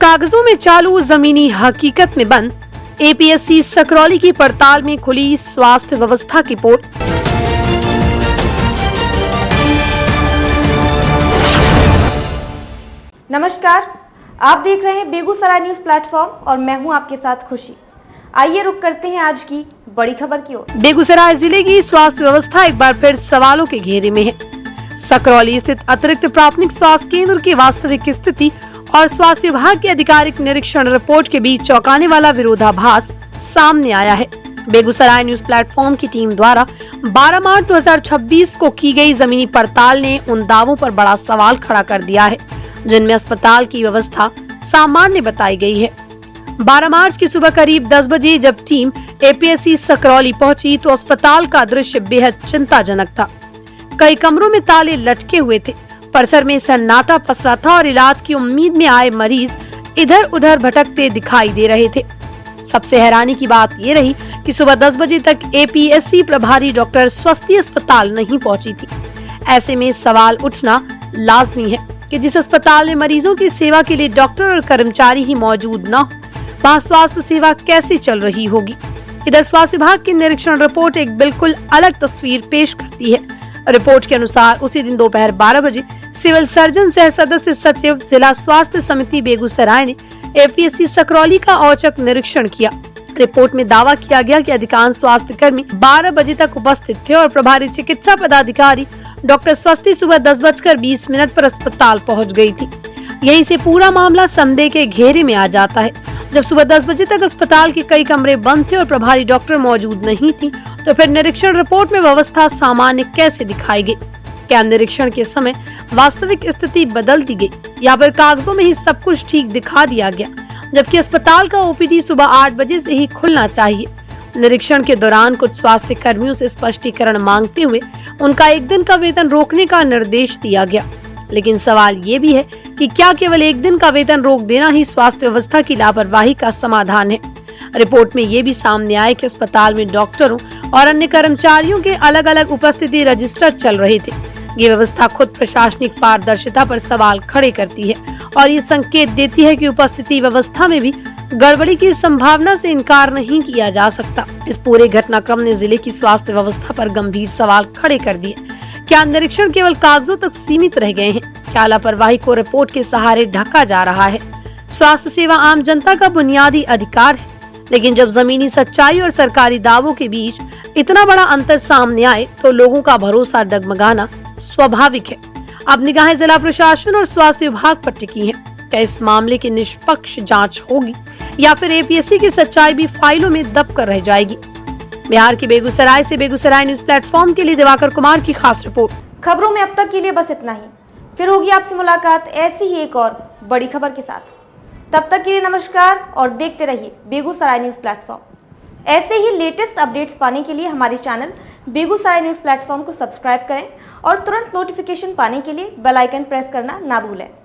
कागजों में चालू, जमीनी हकीकत में बंद। एपीएससी सकरौली की पड़ताल में खुली स्वास्थ्य व्यवस्था की पोल। नमस्कार, आप देख रहे हैं बेगूसराय न्यूज प्लेटफॉर्म और मैं हूं आपके साथ खुशी। आइए रुक करते हैं आज की बड़ी खबर की ओर। बेगूसराय जिले की स्वास्थ्य व्यवस्था एक बार फिर सवालों के घेरे में है। सकरौली स्थित अतिरिक्त प्राथमिक स्वास्थ्य केंद्र की वास्तविक स्थिति और स्वास्थ्य विभाग की आधिकारिक निरीक्षण रिपोर्ट के बीच चौंकाने वाला विरोधाभास सामने आया है। बेगूसराय न्यूज प्लेटफॉर्म की टीम द्वारा 12 मार्च 2026 को की गई जमीनी पड़ताल ने उन दावों पर बड़ा सवाल खड़ा कर दिया है जिनमें अस्पताल की व्यवस्था सामान्य बताई गई है। 12 मार्च की सुबह करीब 10 बजे जब टीम एपीएससी सकरौली पहुंची तो अस्पताल का दृश्य बेहद चिंताजनक था। कई कमरों में ताले लटके हुए थे, परिसर में सन्नाटा पसरा था और इलाज की उम्मीद में आए मरीज इधर उधर भटकते दिखाई दे रहे थे। सबसे हैरानी की बात ये रही कि सुबह 10 बजे तक एपीएससी प्रभारी डॉक्टर स्वस्ति अस्पताल नहीं पहुंची थी। ऐसे में सवाल उठना लाजमी है कि जिस अस्पताल में मरीजों की सेवा के लिए डॉक्टर और कर्मचारी ही मौजूद न हो, वहाँ स्वास्थ्य सेवा कैसे चल रही होगी। इधर स्वास्थ्य विभाग की निरीक्षण रिपोर्ट एक बिल्कुल अलग तस्वीर पेश करती है। रिपोर्ट के अनुसार उसी दिन दोपहर 12 बजे सिविल सर्जन सह सदस्य सचिव जिला स्वास्थ्य समिति बेगूसराय ने एपीएससी सकरौली का औचक निरीक्षण किया। रिपोर्ट में दावा किया गया कि अधिकांश स्वास्थ्य कर्मी 12 बजे तक उपस्थित थे और प्रभारी चिकित्सा पदाधिकारी डॉक्टर स्वस्ति सुबह 10:20 पर अस्पताल पहुंच गई थी। यहीं से पूरा मामला संदेह के घेरे में आ जाता है। जब सुबह 10 बजे तक अस्पताल के कई कमरे बंद थे और प्रभारी डॉक्टर मौजूद नहीं थी, तो फिर निरीक्षण रिपोर्ट में व्यवस्था सामान्य कैसे दिखाई गई? क्या निरीक्षण के समय वास्तविक स्थिति बदल दी गई या फिर कागजों में ही सब कुछ ठीक दिखा दिया गया, जबकि अस्पताल का ओपीडी सुबह 8 बजे से ही खुलना चाहिए? निरीक्षण के दौरान कुछ स्वास्थ्य कर्मियों से स्पष्टीकरण मांगते हुए उनका एक दिन का वेतन रोकने का निर्देश दिया गया। लेकिन सवाल ये भी है कि क्या केवल एक दिन का वेतन रोक देना ही स्वास्थ्य व्यवस्था की लापरवाही का समाधान है? रिपोर्ट में ये भी सामने आया कि अस्पताल में डॉक्टरों और अन्य कर्मचारियों के अलग अलग उपस्थिति रजिस्टर चल रहे थे। ये व्यवस्था खुद प्रशासनिक पारदर्शिता पर सवाल खड़े करती है और ये संकेत देती है कि उपस्थिति व्यवस्था में भी गड़बड़ी की संभावना से इनकार नहीं किया जा सकता। इस पूरे घटनाक्रम ने जिले की स्वास्थ्य व्यवस्था पर गंभीर सवाल खड़े कर दिए। क्या निरीक्षण केवल कागजों तक सीमित रह गए हैं? क्या लापरवाही को रिपोर्ट के सहारे ढका जा रहा है? स्वास्थ्य सेवा आम जनता का बुनियादी अधिकार है, लेकिन जब जमीनी सच्चाई और सरकारी दावों के बीच इतना बड़ा अंतर सामने आए तो लोगों का भरोसा डगमगाना स्वाभाविक है। अब निगाहें जिला प्रशासन और स्वास्थ्य विभाग पर टिकी हैं। क्या इस मामले की निष्पक्ष जांच होगी या फिर एपीएससी की सच्चाई भी फाइलों में दब कर रह जाएगी? बिहार के बेगूसराय से बेगूसराय न्यूज प्लेटफॉर्म के लिए दिवाकर कुमार की खास रिपोर्ट। खबरों में अब तक के लिए बस इतना ही। फिर होगी आपसे मुलाकात ऐसी ही एक और बड़ी खबर के साथ। तब तक के लिए नमस्कार और देखते रहिए बेगूसराय न्यूज प्लेटफॉर्म। ऐसे ही लेटेस्ट अपडेट्स पाने के लिए हमारे चैनल बेगूसराय न्यूज प्लेटफॉर्म को सब्सक्राइब करें और तुरंत नोटिफिकेशन पाने के लिए बेल आइकन प्रेस करना ना भूलें।